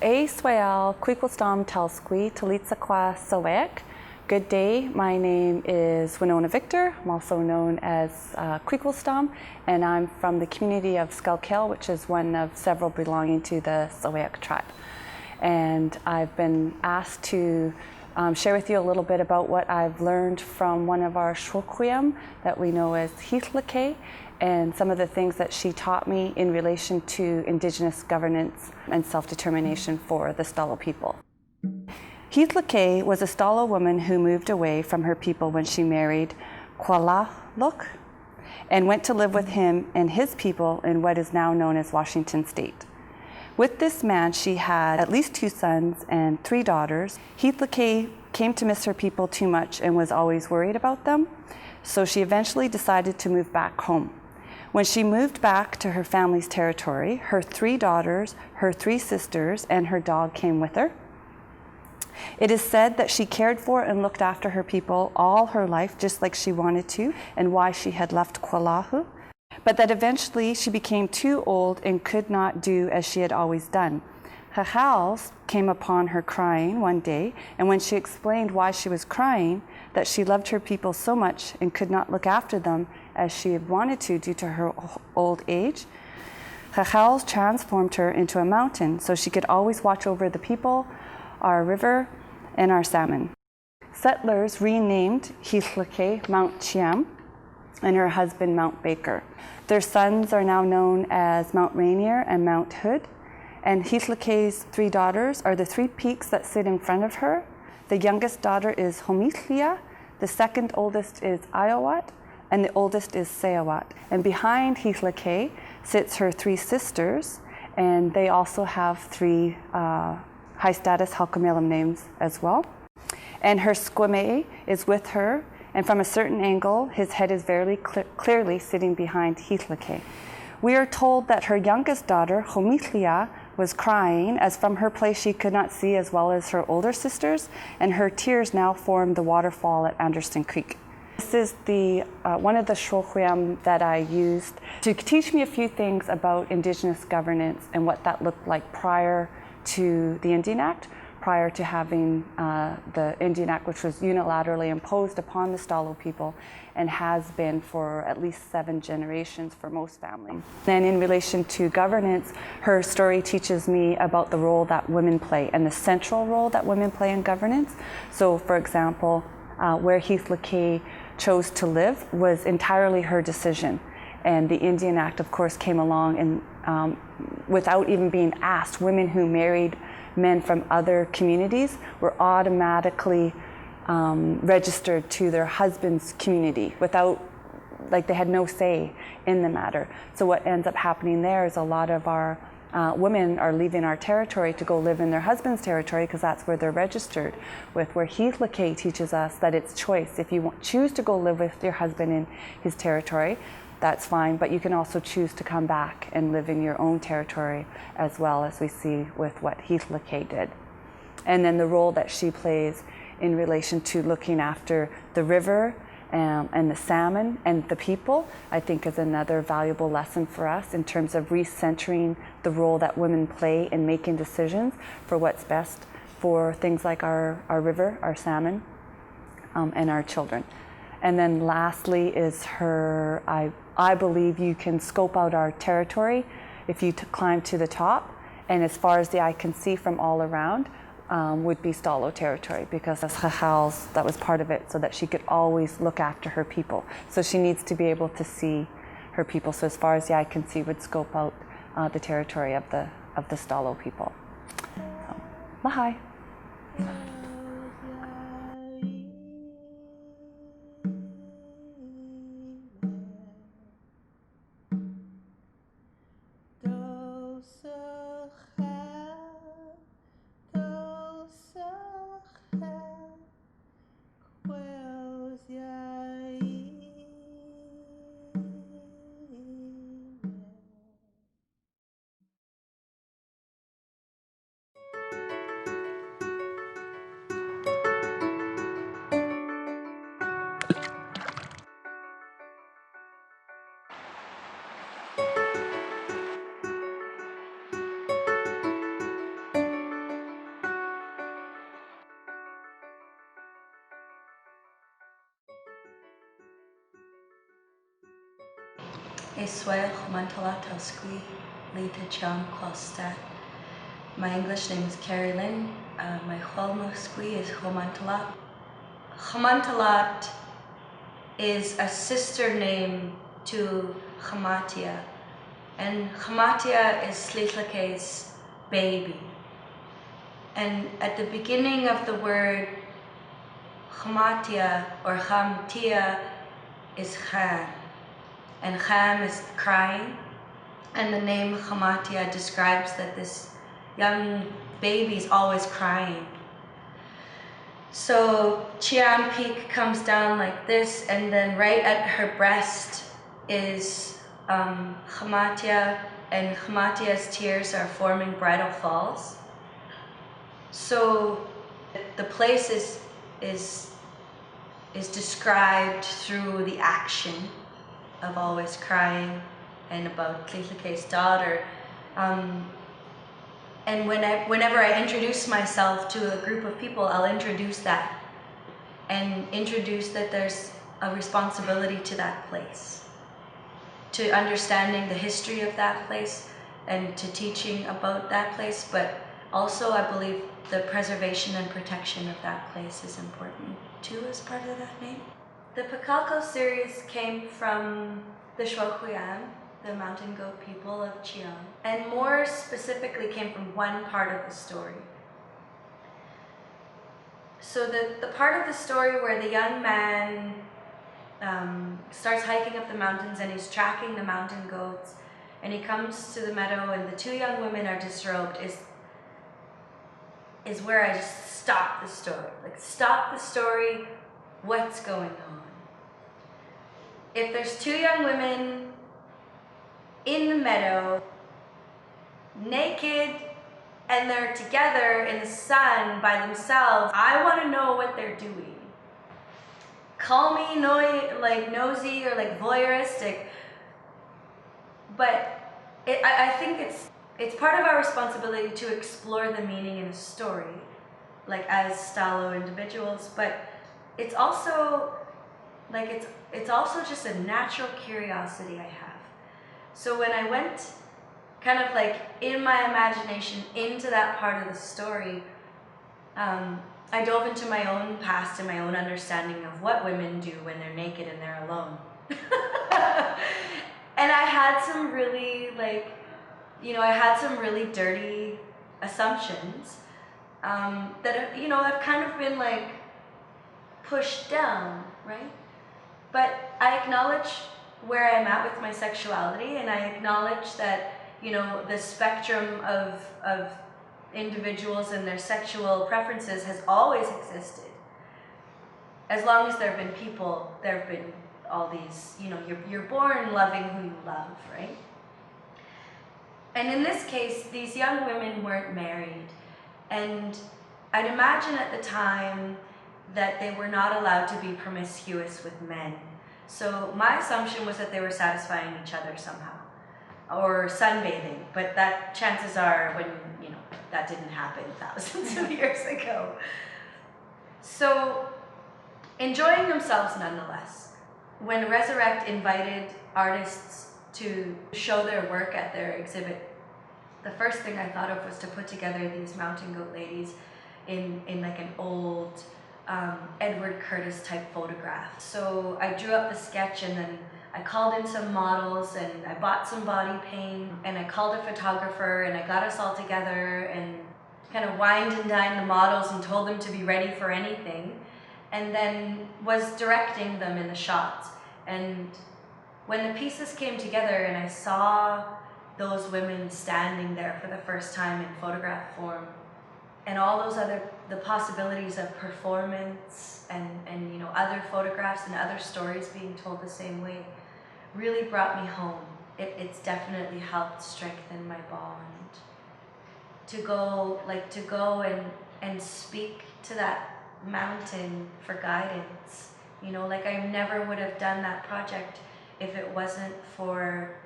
A swayal Kwe'lo telsqui Talitsaqa Sawek. Good day, my name is Winona Victor. I'm also known as Kwe'lo, and I'm from the community of Lhilheqey, which is one of several belonging to the Sawek tribe. And I've been asked to share with you a little bit about what I've learned from one of our Shwokwiyam that we know as Lhilheqey, and some of the things that she taught me in relation to Indigenous governance and self-determination for the Stalo people. Lhilheqey was a Stalo woman who moved away from her people when she married Kwe'lo and went to live with him and his people in what is now known as Washington State. With this man, she had at least 2 sons and 3 daughters. Lhilheqey came to miss her people too much and was always worried about them, so she eventually decided to move back home. When she moved back to her family's territory, her 3 daughters, her 3 sisters, and her dog came with her. It is said that she cared for and looked after her people all her life, just like she wanted to, and why she had left Kwe'lo, but that eventually she became too old and could not do as she had always done. Lhilheqey came upon her crying one day, and when she explained why she was crying, that she loved her people so much and could not look after them as she had wanted to due to her old age, Lhilheqey transformed her into a mountain so she could always watch over the people, our river, and our salmon. Settlers renamed Lhilheqey Mount Chiam and her husband Mount Baker. Their sons are now known as Mount Rainier and Mount Hood, and Lhilheqey's 3 daughters are the 3 peaks that sit in front of her. The youngest daughter is Homithlia, the second oldest is Iowat, and the oldest is Sayawat. And behind Lhilheqey sits her 3 sisters, and they also have 3 high-status Halkomelem names as well. And her Squame is with her, and from a certain angle, his head is very clearly sitting behind Lhilheqey. We are told that her youngest daughter, Homithlia, was crying, as from her place she could not see as well as her older sisters, and her tears now formed the waterfall at Anderson Creek. This is one of the Shwokwiyam that I used to teach me a few things about Indigenous governance and what that looked like prior to the Indian Act, prior to having the Indian Act, which was unilaterally imposed upon the Stalo people and has been for at least 7 generations for most families. Then in relation to governance, her story teaches me about the role that women play and the central role that women play in governance. So for example, where Lhilheqey chose to live was entirely her decision. And the Indian Act, of course, came along and without even being asked, women who married men from other communities were automatically registered to their husband's community without, like, they had no say in the matter. So what ends up happening there is a lot of our women are leaving our territory to go live in their husband's territory because that's where they're registered with, where Lhilheqey teaches us that it's choice. If you choose to go live with your husband in his territory, that's fine, but you can also choose to come back and live in your own territory as well, as we see with what Lhilheqey did. And then the role that she plays in relation to looking after the river and the salmon and the people, I think is another valuable lesson for us in terms of recentering the role that women play in making decisions for what's best for things like our river, our salmon, and our children. And then lastly is her, I believe you can scope out our territory if you climb to the top, and as far as the eye can see from all around would be Stalo territory, because Lhilheqey, that was part of it, so that she could always look after her people. So she needs to be able to see her people. So as far as the eye can see would scope out the territory of the Stalo people. So, Lahai. Eswe Mantala Telsqui Lita Cham Kwalstat. My English name is Carrie Lynn. My Kwe'lo is Homantalat. Homantalat is a sister name to Hamatia. And Hamatia is Lhilheqey's baby. And at the beginning of the word Hamatia or Hamtia is Cham. And Cham is crying. And the name Hamatia describes that this young baby is always crying. So Chiam Peak comes down like this, and then right at her breast is Hamatia, and Hamatia's tears are forming bridal falls. So the place is described through the action of always crying and about Lhilheqey's daughter. And whenever I introduce myself to a group of people, I'll introduce that and introduce that there's a responsibility to that place, to understanding the history of that place and to teaching about that place, but also I believe the preservation and protection of that place is important too as part of that name. The Pacalco series came from the Lhilheqey, the mountain goat people of Chiang, and more specifically came from one part of the story. So the part of the story where the young man starts hiking up the mountains and he's tracking the mountain goats, and he comes to the meadow and the two young women are disrobed is where I just stop the story. Like, stop the story, what's going on? If there's two young women in the meadow, naked, and they're together in the sun by themselves, I want to know what they're doing. Call me nosy or like voyeuristic, but I think it's part of our responsibility to explore the meaning in a story, like as Stalo individuals, but it's also like it's also just a natural curiosity I have. So when I went kind of like in my imagination into that part of the story, I dove into my own past and my own understanding of what women do when they're naked and they're alone. And I had some really I had some really dirty assumptions that have kind of been like pushed down, right? But I acknowledge where I'm at with my sexuality, and I acknowledge that the spectrum of individuals and their sexual preferences has always existed. As long as there have been people, there have been all these, you're born loving who you love, right? And in this case, these young women weren't married, and I'd imagine at the time that they were not allowed to be promiscuous with men. So my assumption was that they were satisfying each other somehow, or sunbathing, but that chances are when, that didn't happen thousands of years ago. So enjoying themselves nonetheless. When Resurrect invited artists to show their work at their exhibit, the first thing I thought of was to put together these mountain goat ladies in like an old Edward Curtis type photograph. So I drew up the sketch, and then I called in some models, and I bought some body paint, and I called a photographer, and I got us all together and kind of wined and dined the models and told them to be ready for anything, and then was directing them in the shots. And when the pieces came together and I saw those women standing there for the first time in photograph form, and all those the possibilities of performance and other photographs and other stories being told the same way really brought me home. It's definitely helped strengthen my bond. To go and speak to that mountain for guidance. I never would have done that project if it wasn't for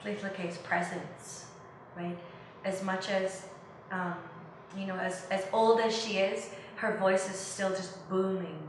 Lhilheqey's presence, right? As much as as old as she is, her voice is still just booming